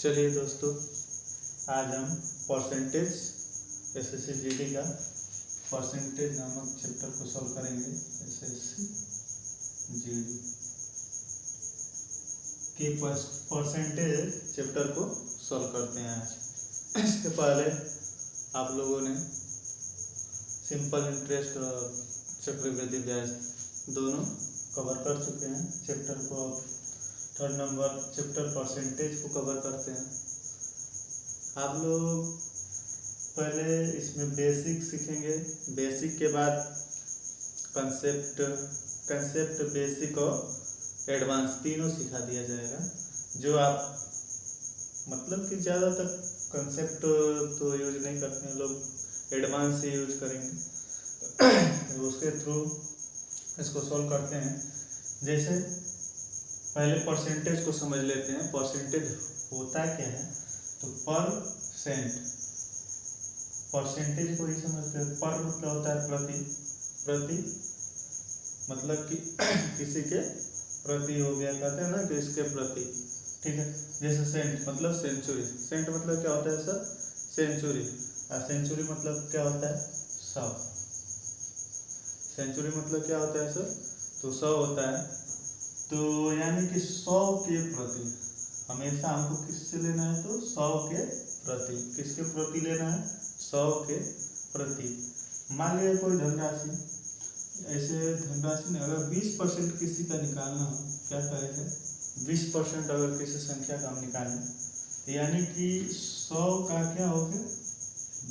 चलिए दोस्तों, आज हम परसेंटेज एसएससी जीडी का परसेंटेज नामक चैप्टर को सॉल्व करेंगे। एसएससी जीडी के परसेंटेज चैप्टर को सॉल्व करते हैं आज। इसके पहले आप लोगों ने सिंपल इंटरेस्ट और चक्रवृद्धि ब्याज दोनों कवर कर चुके हैं। चैप्टर को थर्ड नंबर चैप्टर परसेंटेज को कवर करते हैं। आप लोग पहले इसमें बेसिक सीखेंगे। बेसिक के बाद कंसेप्ट बेसिक और एडवांस तीनों सिखा दिया जाएगा। जो आप मतलब कि ज़्यादातर कंसेप्ट तो यूज नहीं करते हैं लोग, एडवांस से यूज करेंगे। उसके थ्रू इसको सॉल्व करते हैं। जैसे पहले परसेंटेज को समझ लेते हैं। परसेंटेज होता क्या है, तो परसेंटेज को ही समझते हैं। पर मतलब होता है प्रति मतलब कि किसी के प्रति हो गया, कहते हैं ना कि इसके प्रति, ठीक है। जैसे सेंट मतलब सेंचुरी, सेंट मतलब क्या होता है सर, सेंचुरी। और सेंचुरी मतलब क्या होता है, 100। सेंचुरी मतलब क्या होता है सर, तो 100 होता है। तो यानी कि 100 के प्रति हमेशा हमको किससे लेना है, तो 100 के प्रति। किसके प्रति लेना है, 100 के प्रति। मान लिया कोई धनराशि, ऐसे धनराशि में अगर 20% किसी का निकालना हो, क्या करेंगे, 20% अगर किसी संख्या का हम निकालें, यानी कि 100 का क्या हो गया,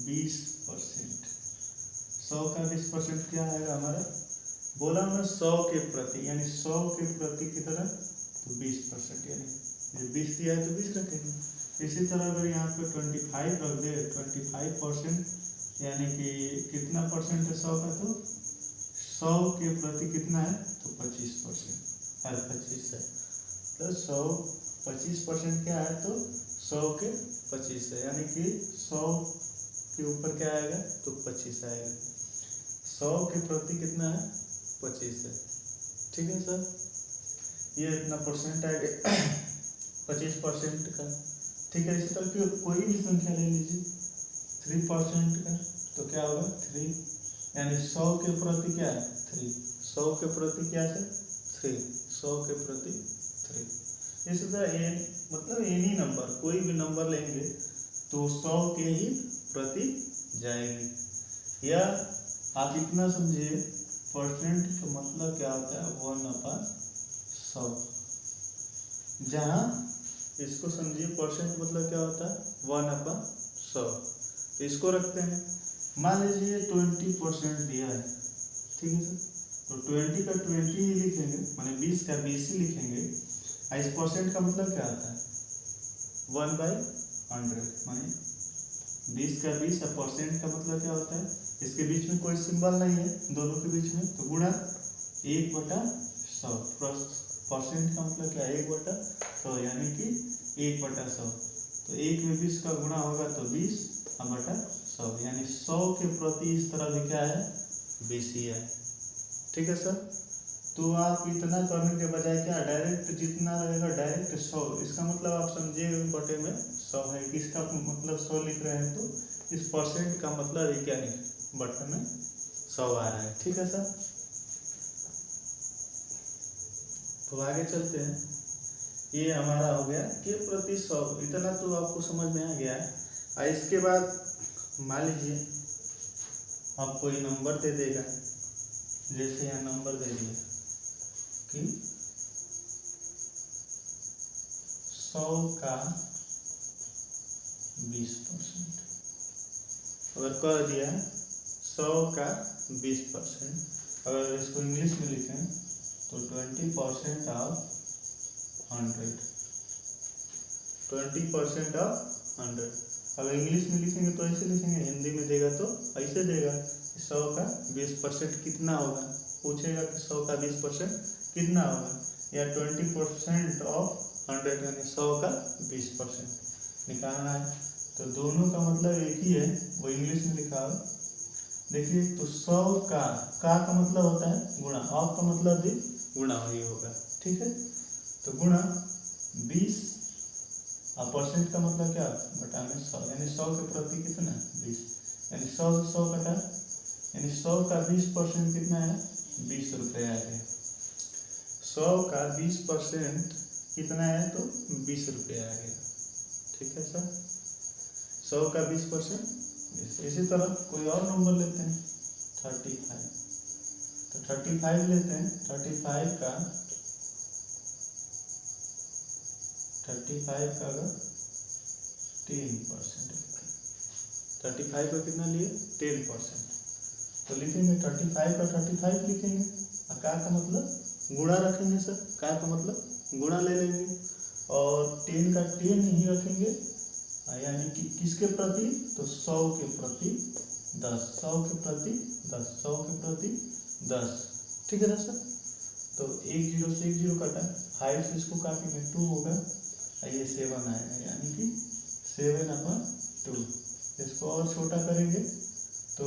20%। 100 का 20% क्या आएगा हमारा, बोला हमने 100 के प्रति, यानी 100 के प्रति कितना, तो 20%। यानी 20 दिया है तो 20 रखेंगे। इसी तरह अगर यहाँ पे 25 रख दे, 25%, यानी कि कितना परसेंट है 100 का, तो 100 के प्रति कितना है, तो 25%। अरे 25 है तो 100 25% क्या है, तो 100 के 25 है, यानी कि 100 के ऊपर क्या आएगा, तो 25 आएगा। 100 के प्रति कितना है, 25 है, ठीक है सर। ये इतना परसेंट आएगा 25% का, ठीक है। इसी तरह की कोई भी संख्या ले लीजिए 3% का, तो क्या होगा 3, यानी 100 के प्रति क्या है, 3। 100 के प्रति क्या है, 3। 100 के प्रति 3। इसी तरह मतलब एनी नंबर, कोई भी नंबर लेंगे तो 100 के ही प्रति जाएगी। या आप इतना समझिए, परसेंट का मतलब क्या होता है, 1/100। जहाँ इसको समझिए, परसेंट मतलब क्या होता है, 1/100। तो इसको रखते हैं। मान लीजिए 20% दिया है, ठीक है सर, तो 20 का 20 ही लिखेंगे, माने 20 का 20 ही लिखेंगे। इस परसेंट का मतलब क्या होता है, 1/100, माने 20 का 20 है। परसेंट का मतलब क्या होता है, इसके बीच में कोई सिंबल नहीं है, दोनों के बीच में, तो गुणा 1/100। परसेंट का मतलब क्या है, 1/100, यानी कि 1/100। तो 1 में 20 का गुणा होगा तो 20/100, यानी 100 के प्रति इस तरह भी क्या है, 20 ही है, ठीक है सर। तो आप इतना करने के बजाय क्या, डायरेक्ट जितना रहेगा डायरेक्ट 100, इसका मतलब आप समझिए बटे में 100 है, किसका मतलब 100 लिख रहे हैं, तो इस परसेंट का मतलब ये क्या है, बटे में 100 आ रहा है, ठीक है सर। तो आगे चलते हैं। ये हमारा हो गया के प्रति 100, इतना तो आपको समझ में आ गया है। इसके बाद मान लीजिए आप कोई नंबर दे देगा, जैसे यहाँ नंबर दे दिया कि 100 का 20%। अगर कर दिया 100 का 20%, अगर इसको इंग्लिश में लिखें तो 20% ऑफ 100। 20% ऑफ 100। अगर इंग्लिश में लिखेंगे तो ऐसे लिखेंगे, हिंदी में देगा तो ऐसे देगा। 100 का 20% कितना होगा, पूछेगा कि 100 का 20% कितना होगा, या 20% ऑफ 100, यानी 100 का 20% निकालना है। तो दोनों का मतलब एक ही है, वो इंग्लिश में लिखा हो, देखिए। तो 100 का मतलब होता है गुणा, ऑफ का मतलब भी गुणा ही होगा, ठीक है। तो गुणा 20 अब परसेंट का मतलब क्या, बटा में 100, यानी 100 के प्रति कितना 20, यानी 100 से 100 कटा, यानी 100 का 20% कितना है 20 रुपये आ गया। 100 का 20% कितना है तो 20 रुपये आ गया। ठीक है सर, 100 का 20%। इसी तरह कोई और नंबर लेते हैं 35, तो 35 लेते हैं। 35 का अगर 10%, 35 का कितना लिए 10%, तो लिखेंगे 35 का 35 लिखेंगे। का मतलब गुणा रखेंगे सर, का मतलब गुणा ले लेंगे, और 10 का 10 नहीं रखेंगे, यानी कि किसके प्रति, तो 100 के प्रति 10, 100 के प्रति 10, 100 के प्रति 10। ठीक है ना सर, तो 1 0 से 1 0 कटा, 5 से इसको काटेंगे 2 होगा, ये 7 आएगा, यानी कि 7/2। इसको और छोटा करेंगे तो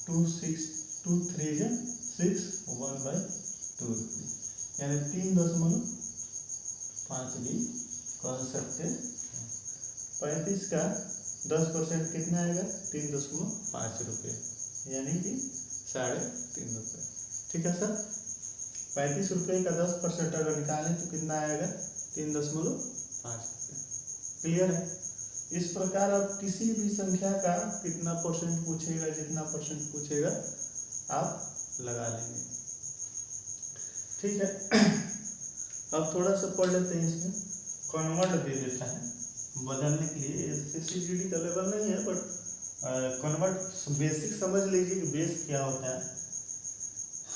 2 6 2 3 6 1/2, यानी 3.5 भी कह सकते हैं। 35 का 10% कितना आएगा 3.5 रुपये, यानी कि 3.5 रुपये। ठीक है सर, 35 रुपये का 10% अगर निकालें तो कितना आएगा 3.5 रुपये। क्लियर है। इस प्रकार आप किसी भी संख्या का कितना परसेंट पूछेगा, जितना परसेंट पूछेगा आप लगा लेंगे। ठीक है, अब थोड़ा सा पढ़ लेते हैं। इसमें कन्वर्ट दे देता है बदलने के लिए। SSCGD का लेवल नहीं है, बट कन्वर्ट बेसिक समझ लीजिए कि बेस क्या होता है,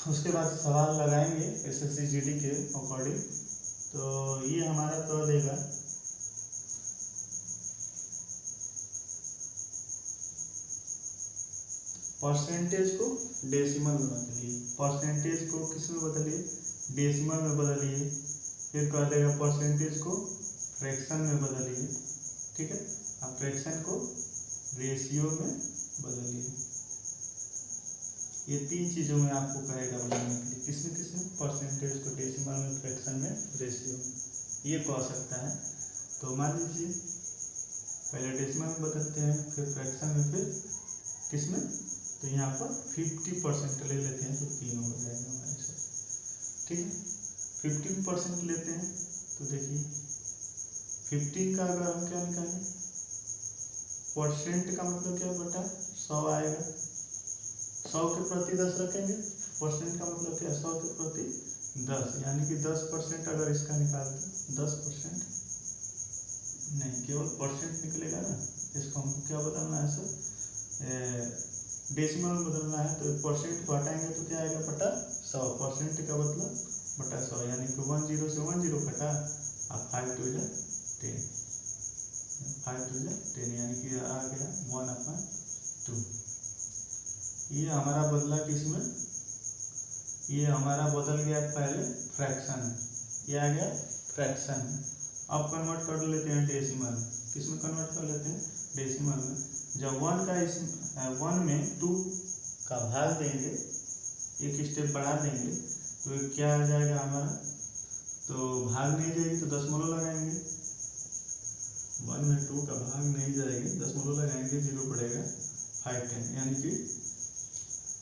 उसके बाद सवाल लगाएंगे SSCGD के अकॉर्डिंग। तो ये हमारा कह देगा परसेंटेज को डेसिमल में बदलिए, परसेंटेज को किस में बदलिए, डेसिमल में बदलिए। फिर कह देगा परसेंटेज को फ्रैक्शन में बदलिए। ठीक है, अब फ्रैक्शन को रेशियो में बदलिए। ये 3 चीज़ों में आपको कहेगा बदलने के लिए। किसमें परसेंटेज को डेसिमल में, फ्रैक्शन में, रेशियो में, ये कह सकता है। तो मान लीजिए पहले डेसिमल में बदलते हैं, फिर फ्रैक्शन में, फिर किसमें, तो यहाँ पर 50% ले लेते हैं तो 3 हो जाएगा हमारे साथ। ठीक है, 15% लेते हैं तो देखिए 15 का अगर हम क्या निकालें, परसेंट का मतलब क्या बटा 100 आएगा। 100 के प्रति 10 रखेंगे, परसेंट का मतलब क्या 100 के प्रति 10, यानी कि 10% अगर इसका निकालते 10% नहीं, केवल परसेंट निकलेगा ना। इसको हमको क्या बदलना है सर, डेसिमल में बदलना है। तो परसेंट को हटाएंगे तो क्या आएगा बटा 100, परसेंट का मतलब बटा 100, यानी कि 10 से 10 कटा, और 5 2 10, 5 2 10, यानी कि आ गया 1/2। ये हमारा बदला किसमें, ये हमारा बदल गया पहले फ्रैक्शन में, ये आ गया फ्रैक्शन में। अब कन्वर्ट कर लेते हैं डेसिमल में। किसमें कन्वर्ट कर लेते हैं, डेसिमल में। जब 1 का 1 में 2 का भाग देंगे, एक स्टेप बढ़ा देंगे, तो क्या आ जाएगा हमारा, तो भाग नहीं जाएगी तो दशमलव लगाएंगे। 1 में 2 का भाग नहीं जाएगी, दशमलव लगाएंगे, 0 पड़ेगा 5 10, यानी कि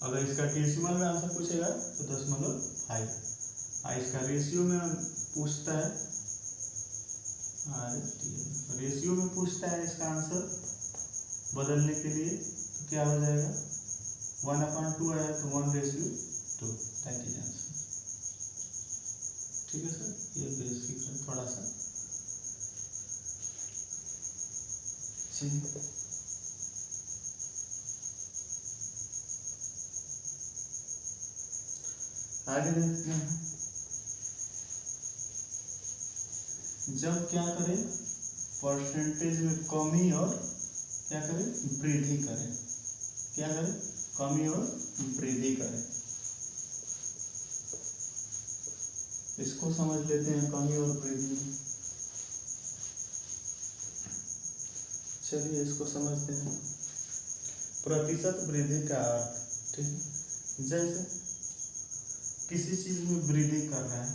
अगर इसका डेसिमल में आंसर पूछेगा तो 0.5। इसका रेशियो में पूछता है, रेशियो में पूछता है इसका आंसर बदलने के लिए, तो क्या हो जाएगा 1/2 आया तो 1:2, दैट इज आंसर। ठीक है सर, ये बेसिक है थोड़ा सा। आगे देखते हैं। जब क्या करें, परसेंटेज में कमी और क्या करें, वृद्धि करें। क्या करें, कमी और वृद्धि करें। इसको समझ लेते हैं, कमी और वृद्धि। चलिए इसको समझते हैं। प्रतिशत वृद्धि का अर्थ, ठीक है, जैसे किसी चीज में वृद्धि कर रहा है,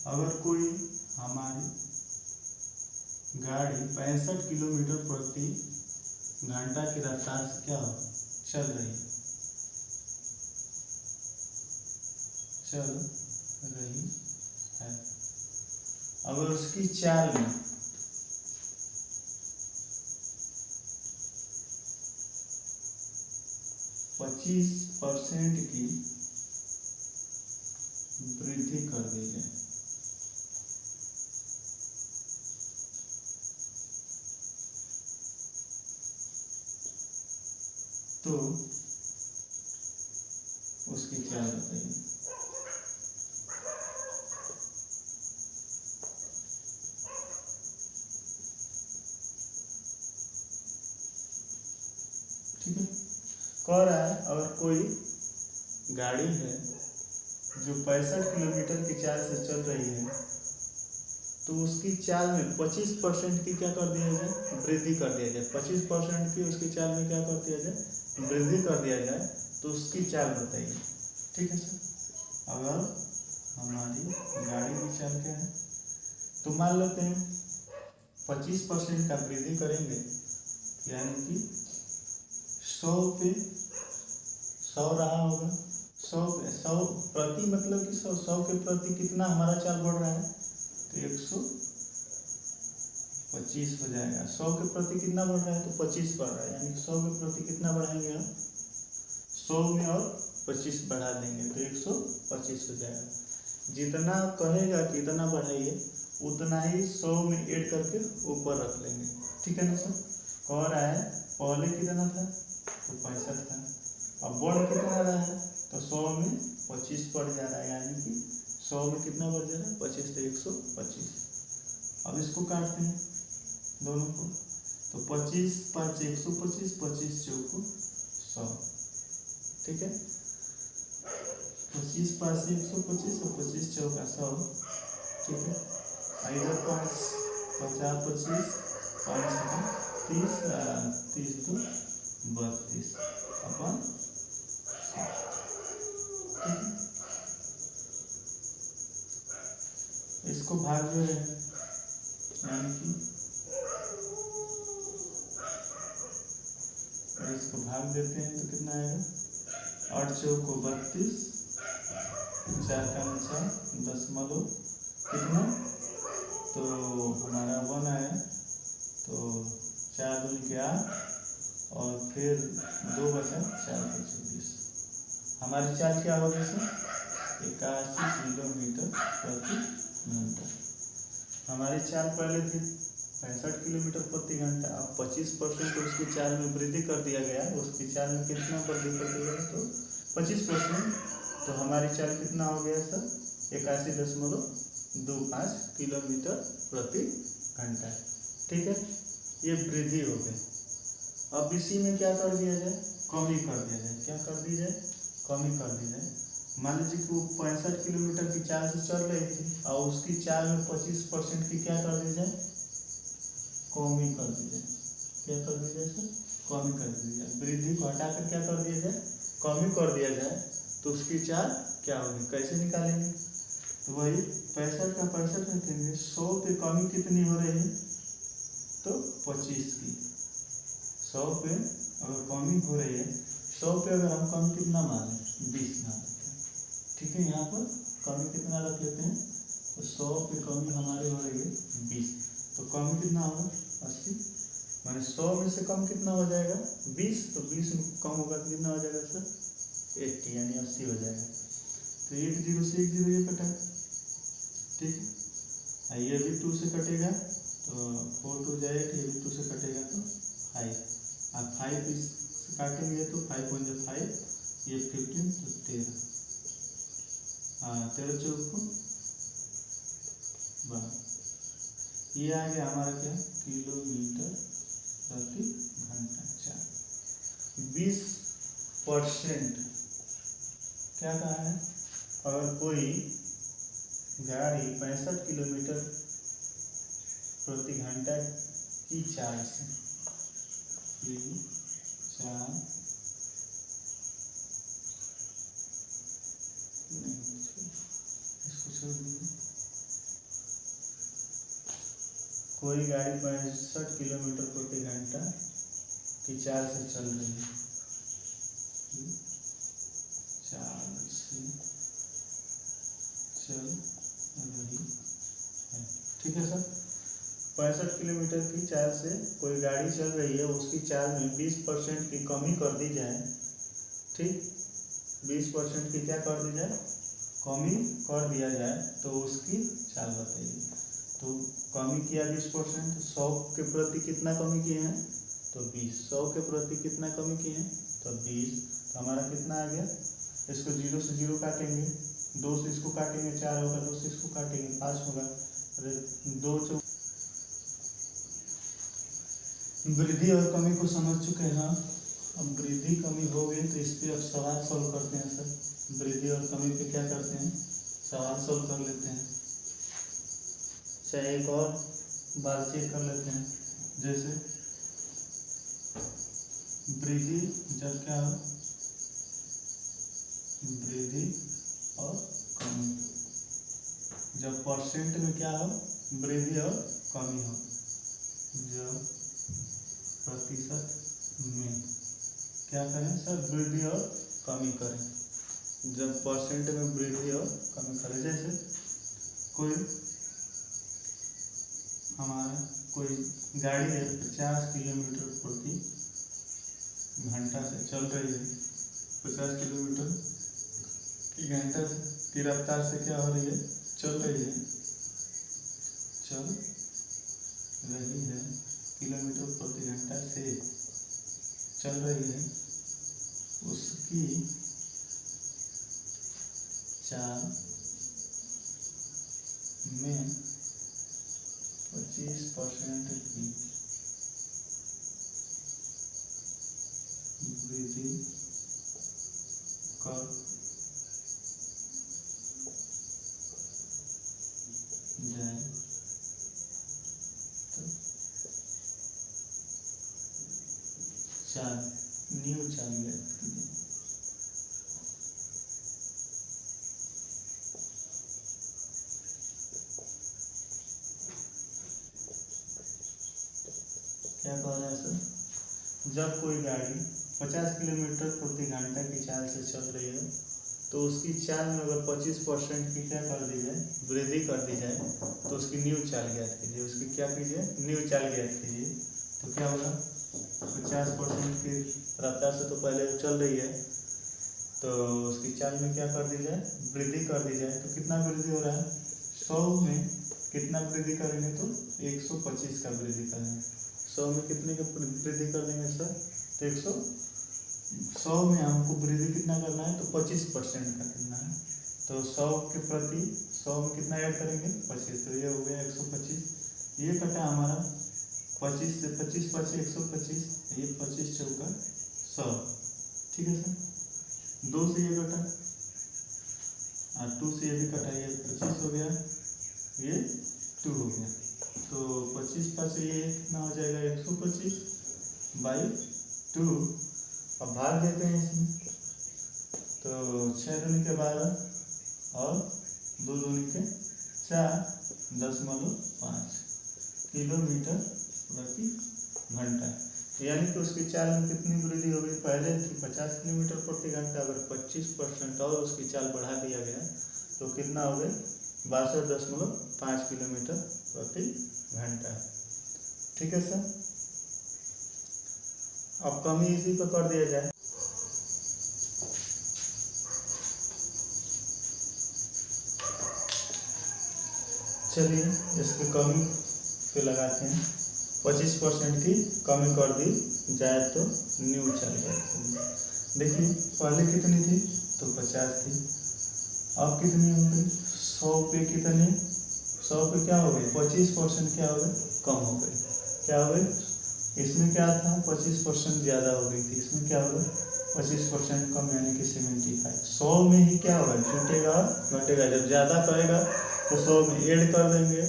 अगर कोई हमारी गाड़ी 65 किलोमीटर प्रति घंटा की रफ्तार से क्या हो चल रही है। अगर उसकी चाल में 25% की वृद्धि कर दी जाए तो उसकी चाल बताइए। ठीक है, कह रहा है अगर कोई गाड़ी है जो 65 किलोमीटर की चाल से चल रही है तो उसकी चाल में 25% की क्या कर दिया जाए वृद्धि कर दिया जाए। 25% की उसकी चाल में क्या कर दिया जाए वृद्धि कर दिया जाए तो उसकी चाल बताइए। ठीक है सर, अगर हमारी गाड़ी की चाल क्या है तो मान लेते हैं 25% का वृद्धि करेंगे यानी कि 100 पे 100 रहा होगा। 100 प्रति मतलब कि 100 के प्रति कितना हमारा चाल बढ़ रहा है तो 125 हो जाएगा। 100 के प्रति कितना बढ़ रहा है तो 25 बढ़ रहा है यानी 100 के प्रति कितना बढ़ाएंगे हम 100 में और 25 बढ़ा देंगे तो 125 हो जाएगा। जितना कहेगा कि इतना बढ़ाइए उतना ही 100 में ऐड करके ऊपर रख लेंगे। ठीक है ना सर, कह रहा है पहले कितना था तो 65 था, अब बढ़ कितना रहा है तो 100 में 25 बढ़ जा रहा है यानी कि 100 में कितना बढ़ जा रहा है 25 तो 125। अब इसको काटते हैं दोनों को तो 25 5 125 25 चौको 100। ठीक है, 25 5 से 125 और 25 चौका 100। ठीक है, इधर 5 50 25 5 30 30 तो 32 अपन। इसको भाग जो है यानी कि इसको भाग देते हैं तो कितना आएगा 8 चौको 32 4 का 9 दशमलव कितना तो हमारा 1 आया तो 4 दूनी के 8 और फिर 2 बचा 4 के 24। हमारी चाल क्या होगी सर 81 किलोमीटर प्रति घंटा। हमारी चाल पहले थी 65 किलोमीटर प्रति घंटा, अब 25% उसकी चाल में वृद्धि कर दिया गया। उसकी चाल में कितना वृद्धि कर दिया गया तो 25%, तो हमारी चाल कितना हो गया सर 81.25 किलोमीटर प्रति घंटा। ठीक है, ये वृद्धि हो गई। अब इसी में क्या कर दिया जाए कमी कर दिया जाए। क्या कर दी जाए कमी कर दी जाए। मान लीजिए कि वो 65 किलोमीटर की चाल से चल रही थी और उसकी चाल में 25% की क्या कर दी जाए कमी कर दी जाए। क्या कर दी जाए सर कमी कर दी जाए। वृद्धि को हटाकर क्या कर दिया जाए कमी कर दिया जाए तो उसकी चाल क्या होगी कैसे निकालेंगे तो वही 65 का 65 रखेंगे। 100 पे कमी कितनी हो रही है तो 25 की। 100 पे अगर कमी हो रही है 100 पे अगर हम कमी कितना मान लें 20 मान लेते हैं। ठीक है, यहाँ पर कमी कितना रख लेते हैं तो 100 पे कमी हमारी हो रही है 20 तो कमी कितना होगा 80 माने 100 में से कम कितना हो जाएगा 20 तो 20 में कम होगा तो कितना हो जाएगा सर 80 यानी 80 हो जाएगा। तो 1 0 से 1 0 ये कटा। ठीक है, ये भी 2 से कटेगा तो 4 2 जाए ये भी 2 से कटेगा तो 5 अब 5 इस काटेंगे तो 5 1 5 ये 15 तो 13 13 चौको 12 ये आ गया हमारा क्या किलोमीटर प्रति घंटा चाल। 20% क्या कहा है अगर कोई गाड़ी 65 किलोमीटर प्रति घंटा की चाल से इसको छोड़ दीजिए कोई गाड़ी 65 किलोमीटर प्रति घंटा की चाल से चल रही है, चाल से चल रही है। ठीक है सर, 65 किलोमीटर की चाल से कोई गाड़ी चल रही है, उसकी चाल में 20% की कमी कर दी जाए। ठीक, 20% की क्या कर दी जाए, कमी कर दिया जाए, तो उसकी चाल बताइए। तो कमी किया 20%, 100 के प्रति कितना कमी किए हैं, तो 20। 100 के प्रति कितना कमी किए हैं, तो 20। तो हमारा कितना आ गया, इसको 0 से 0 काटेंगे, 2 से इसको काटेंगे 4 होगा, 2 से इसको काटेंगे 5 होगा। अरे 2 चौ वृद्धि और कमी को समझ चुके हैं। अब वृद्धि कमी हो गई तो इस पर अब सवाल सॉल्व करते हैं सर। वृद्धि और कमी पे क्या करते हैं, सवाल सॉल्व कर लेते हैं। चाहे एक और बार चेक कर लेते हैं, जैसे वृद्धि जब क्या हो, वृद्धि और कमी जब परसेंट में क्या हो, वृद्धि और कमी हो, जब प्रतिशत में क्या करें सर, वृद्धि और कमी करें। जब परसेंट में वृद्धि और कमी करें, जैसे कोई हमारा कोई गाड़ी है 50 किलोमीटर प्रति घंटा से चल रही है, 50 किलोमीटर की घंटा की रफ्तार से क्या हो रही है, चल रही है, चल रही है, किलोमीटर प्रति घंटा से चल रही है, उसकी चाल में 25% की वृद्धि कर जाए तो चाल न्यू चाल व्यक्त कीजिए। क्या कह रहा है सर, जब कोई गाड़ी 50 किलोमीटर प्रति घंटा की चाल से चल रही है, तो उसकी चाल में अगर 25% की क्या कर दी जाए, वृद्धि कर दी जाए, तो उसकी न्यू चाल ज्ञात कीजिए। उसकी क्या कीजिए, न्यू चाल ज्ञात कीजिए। तो क्या होगा, 50% की रफ्तार से तो पहले चल रही है, तो उसकी चाल में क्या कर दी जाए, वृद्धि कर दी जाए। तो कितना वृद्धि हो रहा है, 100 में कितना वृद्धि करेंगे, तो 125 का वृद्धि करेंगे। 100 में कितने का वृद्धि कर देंगे सर, तो 100 में हमको वृद्धि कितना करना है, तो 25% का करना है। तो 100 के प्रति 100 में कितना ऐड करेंगे, 25। तो ये हो गया 125। ये कटा हमारा 25 से 25 बचे 125, ये 25 चौका 100। ठीक है सर, 2 से ये कटा और 2 से ये भी कटा, ये 25 हो गया, ये 2 हो गया। तो 25 पर से ये कितना हो जाएगा, 125/2। अब भाग देते हैं इसमें, तो 6 दूनी के 12 और 2 दूनी के 4.5 किलोमीटर प्रति घंटा। यानी कि उसकी चाल में कितनी वृद्धि हो गई, पहले थी 50 किलोमीटर प्रति घंटा, अगर 25% और उसकी चाल बढ़ा दिया गया तो कितना हो गया, 62.5 किलोमीटर प्रति घंटा। ठीक है सर, अब कमी इसी पर कर दिया जाए। चलिए इसकी कमी पे लगाते हैं, 25% की कमी कर दी जाए तो न्यू चाल जाए। देखिए पहले कितनी थी, तो 50 थी, अब कितनी हो गई, 100 पे कितनी, 100 पे क्या हो गई, 25% क्या हो गई, कम हो गई। क्या हो गई, इसमें क्या था, 25% ज़्यादा हो गई थी, इसमें क्या होगा, 25% कम, यानी कि 75। 100 में ही क्या होगा, छूटेगा और घटेगा। जब ज़्यादा करेगा तो 100 में ऐड कर देंगे,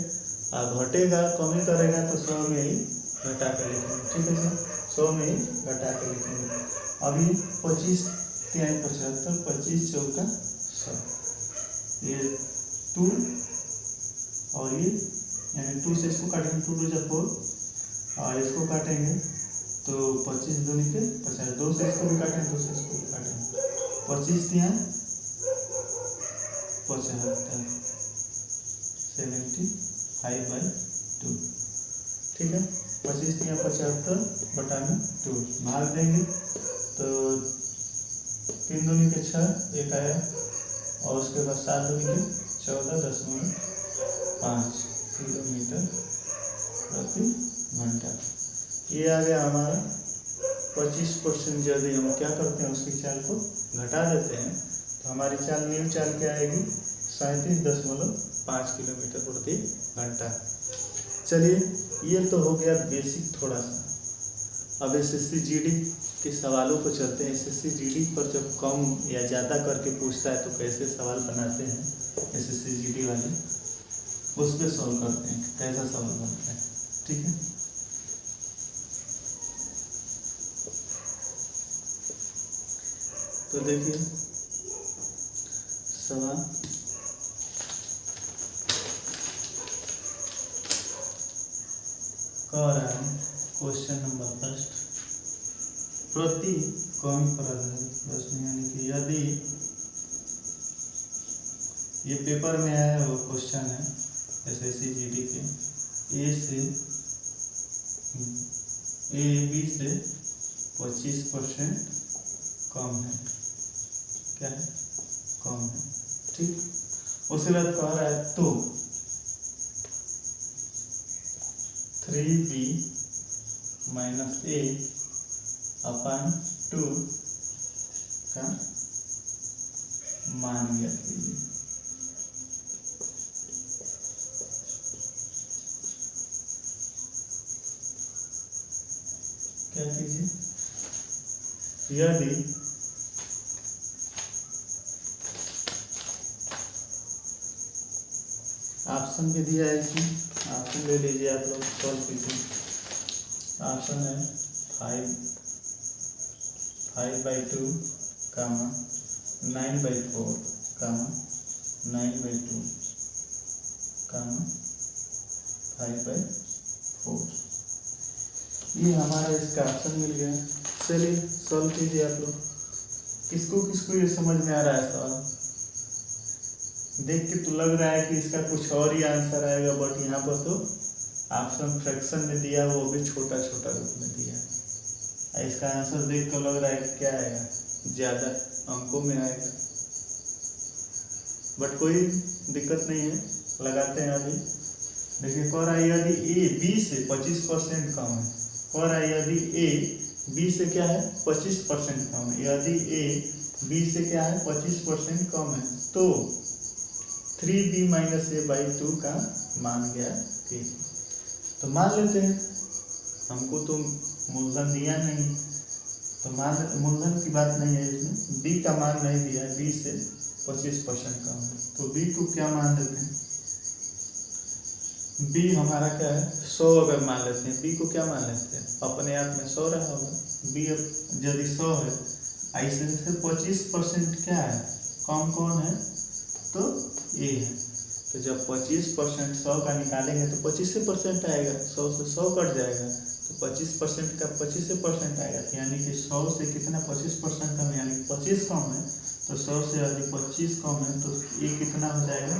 और घटेगा कमी करेगा तो 100 में ही घटा कर लिखेंगे। ठीक है सर, 100 में ही घटा कर लिखेंगे। अभी 25 3 75, 25 चौका 100, ये 2 और ये यानी 2 से इसको काटेंगे, 2 2 4 और इसको काटेंगे तो 25 दूनी के 50, 2 से इसको भी काटेंगे, 2 से इसको भी काटेंगे, 25 दिया 75, 75/2, ठीक है। 25 दिया 75 बटा में 2 भाग देंगे तो 3 दूनी के 6 एक आया और उसके बाद 7 दूनी के 14.5 किलोमीटर प्रति घंटा। ये आ गया हमारा 25%। यदि हम क्या करते हैं उसकी चाल को घटा देते हैं तो हमारी चाल न्यू चाल क्या आएगी 37.5 किलोमीटर प्रति घंटा। चलिए ये तो हो गया बेसिक थोड़ा सा। अब एसएससी जीडी के सवालों पर चलते हैं। एसएससी जीडी पर जब कम या ज़्यादा करके पूछता है तो कैसे सवाल बनाते हैं एसएससी जीडी वाले, उस पर सॉल्व करते हैं कैसा सवाल बनता है, ठीक है। तो देखिए सवाल कह रहा है, क्वेश्चन नंबर फर्स्ट, प्रति कमी पर आधारित प्रश्न, यानी कि यदि ये पेपर में आया वो क्वेश्चन है एसएससी जीडी के, बी से 25% कम है, क्या है कम है, ठीक। उसके बाद कह रहा है तो 3b - a/2 का मान ज्ञात कीजिए। क्या कीजिए, यदि ऑप्शन भी दिया है इसमें, ऑप्शन ले लीजिए आप लोग, सॉल्व कीजिए। ऑप्शन है 5/2, 9/4, 9/2, 5/4। ये हमारा इसका ऑप्शन मिल गया। चलिए सॉल्व कीजिए आप लोग। किसको किसको ये समझ में आ रहा है सवाल? देख के तो लग रहा है कि इसका कुछ और ही आंसर आएगा, बट यहाँ पर तो ऑप्शन फ्रैक्शन में दिया, वो भी छोटा छोटा रूप में दिया है। इसका आंसर देख कर लग रहा है कि क्या आएगा, ज़्यादा अंकों में आएगा, बट कोई दिक्कत नहीं है, लगाते हैं अभी। देखिए कह रहा है यदि ए बी से 25% कम है, कह रहा है यदि ए बी से क्या है 25% कम है, यदि ए बी से क्या है 25% कम है तो 3b - a/2 का मान गया कि, तो मान लेते हैं, हमको तो मूलधन दिया नहीं तो मूलधन की बात नहीं है इसमें, b का मान नहीं दिया है, b से 25% कम है तो b को क्या मान लेते हैं, b हमारा क्या है 100 अगर मान लेते हैं, b को क्या मान लेते हैं, अपने आप में 100 रहा होगा, b यदि 100 है, ऐसे से 25% क्या है कम कौन है तो ए है। तो जब 25% 100 का निकालेंगे तो 25% आएगा, 100 से 100 कट जाएगा तो 25% का 25% आएगा, यानी कि 100 से कितना 25% कम, यानी 25 कम है तो 100 से यदि 25 कम है तो ये कितना हो जाएगा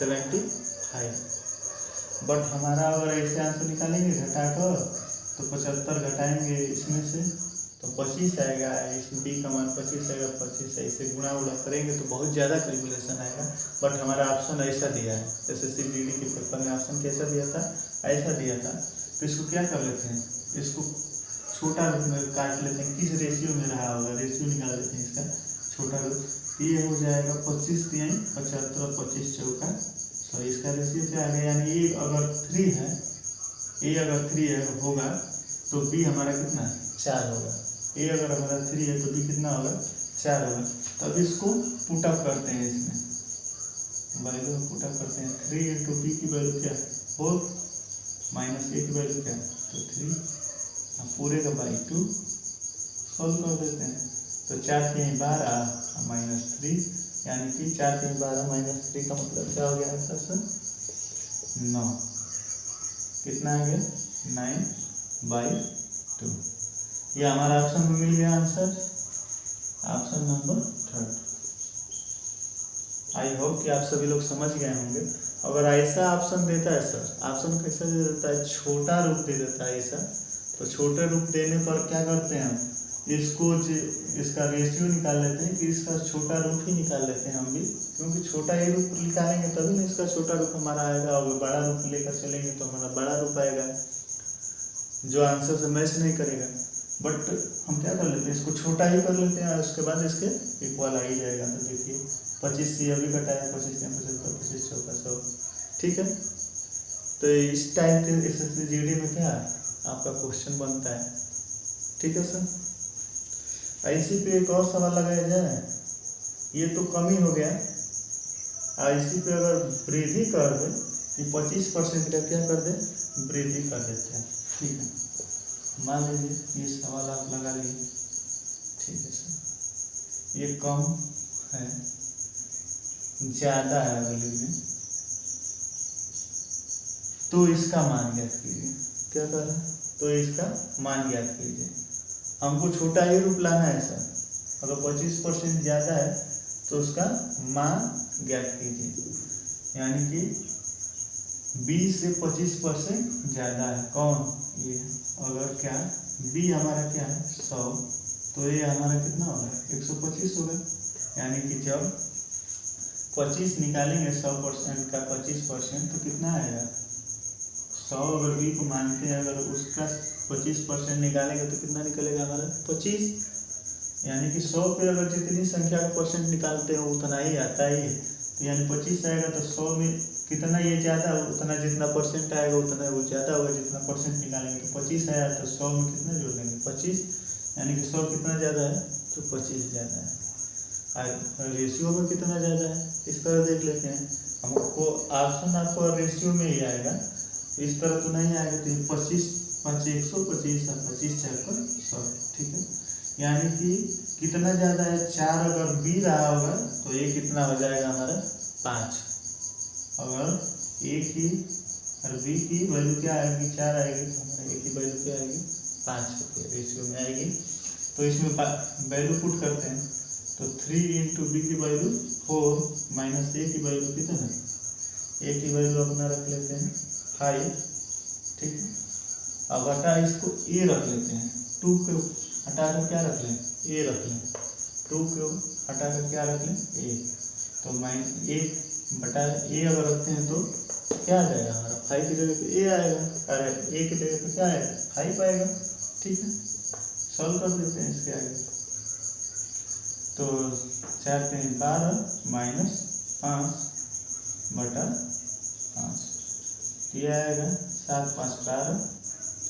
75। बट हमारा अगर ऐसे आंसर निकालेंगे घटाकर तो 75 घटाएंगे इसमें से तो 25 आएगा, इसमें बी का मान 25 आएगा, 25 ऐसे गुणा उड़ा करेंगे तो बहुत ज़्यादा कैलकुलेशन आएगा। बट हमारा ऑप्शन ऐसा दिया है, एसएससी जीडी के पेपर में ऑप्शन कैसा दिया था, ऐसा दिया था। तो इसको क्या कर लेते हैं, इसको छोटा रूप में काट लेते हैं, किस रेशियो में रहा होगा रेशियो निकाल लेते हैं इसका छोटा रूप, ये हो जाएगा 25 3 75 और 25 चौका 100, इसका रेशियो क्या आ गया, यानी ए अगर 3 है, ए अगर 3 है होगा तो बी हमारा कितना 4 होगा, ए अगर हमारा 3 है तो बी कितना होगा 4 होगा। तब इसको पुटअप करते हैं, इसमें वैल्यू पुटअप करते हैं, 3 × बी की वैल्यू क्या 4 - ए की वैल्यू क्या तो 3 पूरे का /2 सॉल्व कर देते हैं तो 4 × 3 = 12 -3, यानी कि 4 × 3 = 12 -3 का मतलब क्या हो गया आंसर 9। कितना आ गया 9/2। ये हमारा ऑप्शन में मिल गया answer, option number 3। I hope कि आप सभी लोग समझ गए होंगे। अगर ऐसा ऑप्शन देता है सर, ऑप्शन कैसा दे देता है, छोटा रूप दे देता है ऐसा, तो छोटे रूप देने पर क्या करते हैं हम, इसको इसका रेशियो निकाल लेते हैं कि इसका छोटा रूप ही निकाल लेते हैं हम भी, क्योंकि छोटा ही रूप निकालेंगे तभी ना इसका छोटा रूप हमारा आएगा, और बड़ा रूप लेकर चलेंगे तो हमारा बड़ा रूप आएगा जो आंसर से मैच नहीं करेगा। बट हम क्या कर लेते हैं, इसको छोटा ही कर लेते हैं, उसके बाद इसके इक्वल आ ही जाएगा। तो देखिए 25 से अभी कटाया, 25 से 75, 25 चौका 100, ठीक है। तो इस टाइप के SSC-GD में क्या आपका क्वेश्चन बनता है, ठीक है सर। इसी पे एक और सवाल लगाया जाए, ये तो कम ही हो गया, इसी पे अगर वृद्धि कर दे, ये 25% का क्या कर दे, वृद्धि कर देते हैं, ठीक है। मान लीजिए ये सवाल आप लगा लीजिए, ठीक है सर। ये कम है, ज़्यादा है वैल्यू में, तो इसका मान ज्ञात कीजिए। क्या कर रहा है, तो इसका मान ज्ञात कीजिए। हमको छोटा ही रूप लाना है सर। अगर 25% ज़्यादा है तो उसका मान ज्ञात कीजिए, यानी कि 20 से 25% ज़्यादा है कौन, ये। अगर क्या b हमारा क्या है 100, तो ये हमारा कितना होगा 125 होगा, यानी कि जब 25 निकालेंगे 100% का 25%, तो कितना आएगा 100। अगर b को मानते हैं, अगर उसका 25% निकालेंगे तो कितना निकलेगा हमारा 25, यानी कि 100 पे अगर जितनी संख्या का परसेंट निकालते हैं उतना ही आता ही है, तो यानी 25 आएगा। तो 100 में कितना ये ज़्यादा, उतना जितना परसेंट आएगा उतना वो ज़्यादा होगा, जितना परसेंट निकालेंगे। तो 25 आया तो 100 में कितना जोड़ देंगे 25, यानी कि 100 कितना ज़्यादा है, तो 25 ज़्यादा है। रेशियो में कितना ज़्यादा है, इस तरह देख लेते हैं। हमको ऑप्शन आपको रेशियो में ही आएगा, इस तरह तो नहीं आएगा। तो 25 5 125 और 25 4 पर 100, ठीक है। यानी कि कितना ज़्यादा है, 4 अगर b रहा होगा तो ये कितना हो जाएगा हमारा 5। अगर a की और b की वैल्यू क्या आएगी 4 आएगी, तो हमारा a की वैल्यू क्या आएगी 5 रेशियो में आएगी। तो इसमें वैल्यू पुट करते हैं, तो 3 इंटू b की वैल्यू 4 माइनस a की वैल्यू कितना है, a की वैल्यू अपना रख लेते हैं 5, ठीक है। अब हटा इसको a रख लेते हैं, 2 को हटा कर क्या रख लें, a रख लें, 2 को हटा कर क्या रख लें a, तो -1 बटा a अगर रखते हैं तो क्या आ जाएगा हमारा 5 की जगह पे a आएगा, अरे a की जगह पे क्या आएगा 5 आएगा, ठीक है। सॉल्व कर देते हैं इसके आगे, तो 4 3 12 माइनस 5 बटा 5, ये आएगा 7 5 12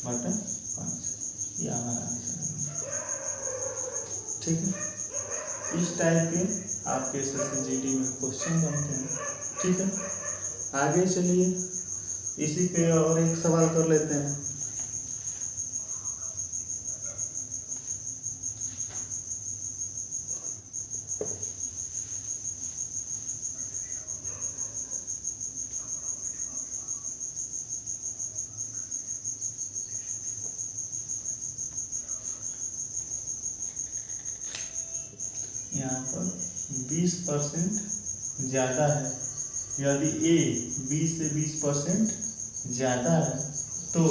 बटा 5, ये हमारा आंसर है, ठीक है। इस टाइप के आपके SSC-GD में क्वेश्चन बनते हैं, ठीक है। आगे चलिए इसी पे और एक सवाल कर लेते हैं। यहाँ पर 20% ज़्यादा है, यदि a 20 से 20% ज़्यादा है तो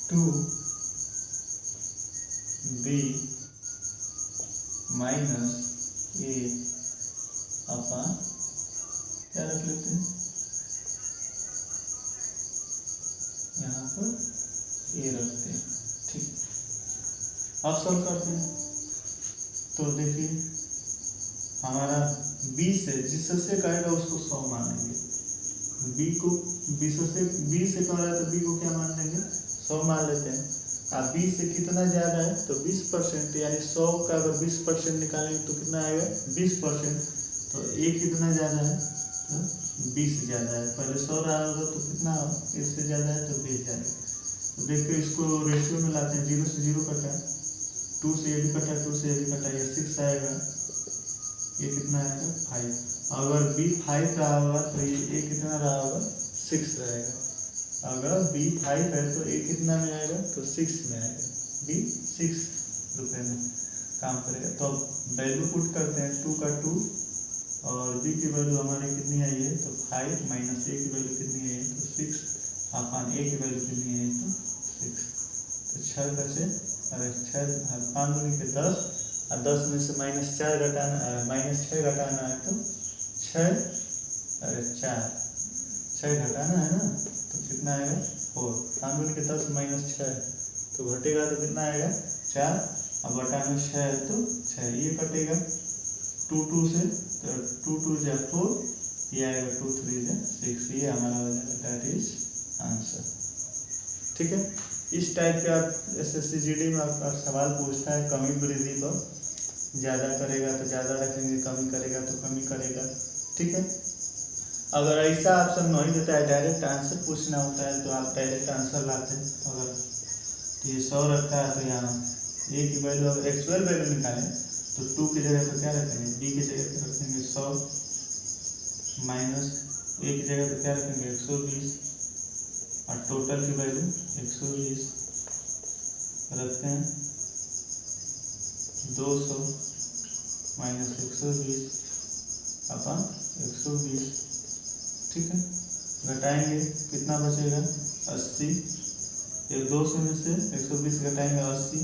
2b माइनस a अपॉन क्या रख लेते हैं, यहाँ पर a रखते हैं, ठीक। अब सॉल्व करते हैं, तो देखिए हमारा 20 से जिससे कहेगा उसको 100 मान लेंगे, b को 20 से कह रहा है तो b को क्या मान लेंगे 100 मान लेते हैं। अब 20 से कितना ज़्यादा है तो 20%, यानी 100 का अगर 20% निकालेंगे तो कितना आएगा 20%, तो a कितना ज़्यादा है तो 20 ज़्यादा है। पहले 100 रहा होगा तो कितना इससे ज़्यादा है तो 20 ज़्यादा है। तो देखिए इसको रेशियो में लाते हैं, 0 से 0 कटा, 2 से ये भी कटा, 2 से ये भी कटा, ये 6 आएगा, ये कितना आएगा 5। अगर b 5 रहा होगा तो ये a कितना रहा होगा 6 6 रहेगा। अगर बी 5 है तो ए कितना में आएगा, तो 6 में आएगा। बी 6 रुपये में काम करेगा। तो वैल्यू पुट करते हैं, 2 का 2 और बी की वैल्यू हमारे कितनी आई है, तो 5 माइनस ए की वैल्यू कितनी आई है, तो 6 अपन ए की वैल्यू कितनी है, तो 6। तो 6 बचे, अरे 6 5 दूनी के 10 और 10 में से -4 घटाना, -6 घटाना है तो 6 अरे 6 घटाना है ना, तो कितना आएगा 4। 5 दूनी के 10 -6 तो घटेगा तो कितना आएगा 4 और घटाना 6 है तो 6, ये कटेगा 2 2 से, तो 2 2 जा 4, ये आएगा 2 3 जा 6, ये हमारा हो जाएगा, दैट इज आंसर। ठीक है, इस टाइप के आप एसएससी जीडी में आपका सवाल पूछता है कमी वृद्धि पर, ज़्यादा करेगा तो ज़्यादा रखेंगे, कमी करेगा तो कमी करेगा। ठीक है, अगर ऐसा ऑप्शन नहीं देता है, डायरेक्ट आंसर पूछना होता है, तो आप डायरेक्ट आंसर लाते हैं। अगर ये 100 रखा है तो यहाँ ए की वैल्यू अगर एक्चुअल वैल्यू निकालें तो 2 की जगह पर क्या रखेंगे, बी की जगह पर रखेंगे 100 माइनस ए की जगह पर क्या रखेंगे 120 और टोटल की वैल्यू 120 रखते हैं। 200 माइनस 120 अपन 120। ठीक है, घटाएंगे कितना बचेगा 80, ये 200 में से 120 घटाएंगे 80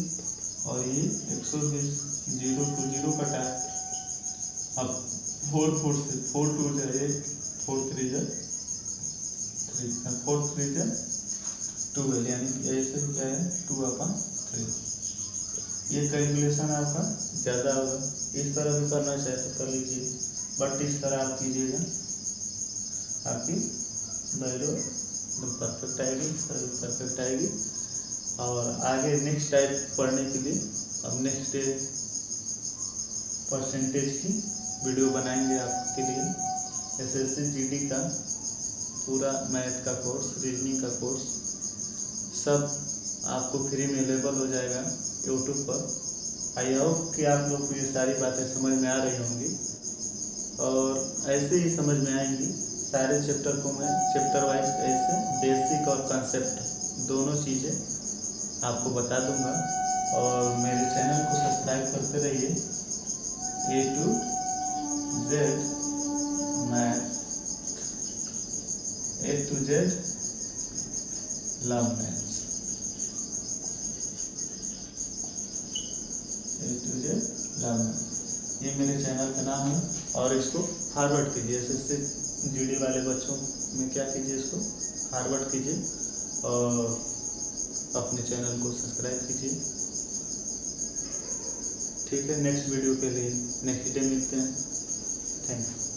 और ये 120, 0 2 0 कटा। अब 4 4 से 4 2 जाए 4 3 जा 3, 4 3 जा 12, यानी कि ऐसे क्या है 2/3। ये कैलकुलेशन आपका ज़्यादा होगा, इस तरह भी करना चाहे तो कर लीजिए, बट इस तरह आप कीजिएगा, आपकी वैल्यू एकदम परफेक्ट आएगी, परफेक्ट आएगी। और आगे नेक्स्ट टाइप पढ़ने के लिए अब नेक्स्ट डे परसेंटेज की वीडियो बनाएंगे आपके लिए। एसएससी जीडी का पूरा मैथ का कोर्स, रीजनिंग का कोर्स सब आपको फ्री में अवेलेबल हो जाएगा यूट्यूब पर। आई होप कि आप लोग को ये सारी बातें समझ में आ रही होंगी और ऐसे ही समझ में आएंगी। सारे चैप्टर को मैं चैप्टर वाइज ऐसे बेसिक और कंसेप्ट दोनों चीज़ें आपको बता दूंगा। और मेरे चैनल को सब्सक्राइब करते रहिए। A to Z math, A to Z love math, A to Z love math, ये मेरे चैनल का नाम है। और इसको फॉरवर्ड कीजिए, एसएससी जीडी वाले बच्चों में क्या कीजिए, इसको फॉरवर्ड कीजिए और अपने चैनल को सब्सक्राइब कीजिए। ठीक है, नेक्स्ट वीडियो के लिए नेक्स्ट डे मिलते हैं। Thank you.